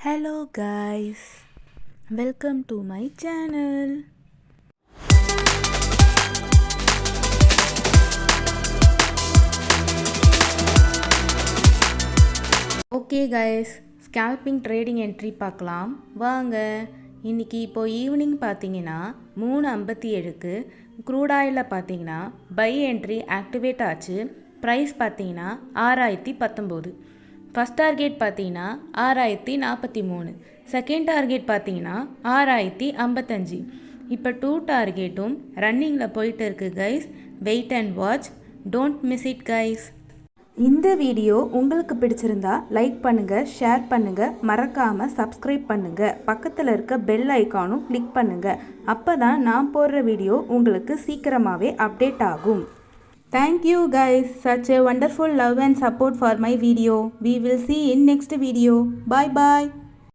Hello guys, welcome to my channel. Okay guys, scalping trading entry பார்க்கலாம் வாங்க. இன்றைக்கி இப்போது ஈவினிங் பார்த்தீங்கன்னா 3:57க்கு க்ரூட் ஆயிலில் பார்த்தீங்கன்னா பை என்ட்ரி ஆக்டிவேட் ஆச்சு. ப்ரைஸ் பார்த்தீங்கன்னா 6019. ஃபஸ்ட் டார்கெட் பார்த்தீங்கன்னா 6043, செகண்ட் டார்கெட் பார்த்தீங்கன்னா 6055. இப்போ 2 டார்கெட்டும் ரன்னிங்கில் போயிட்டு இருக்கு guys. Wait and watch, don't miss it guys. இந்த வீடியோ உங்களுக்கு பிடிச்சிருந்தா லைக் பண்ணுங்கள், ஷேர் பண்ணுங்கள், மறக்காமல் சப்ஸ்கிரைப் பண்ணுங்கள். பக்கத்தில் இருக்க பெல் ஐக்கானும் கிளிக் பண்ணுங்கள். அப்போ தான் நான் போடுற வீடியோ உங்களுக்கு சீக்கிரமாகவே அப்டேட் ஆகும். Thank you guys, such a wonderful love and support for my video. We will see in next video. Bye bye.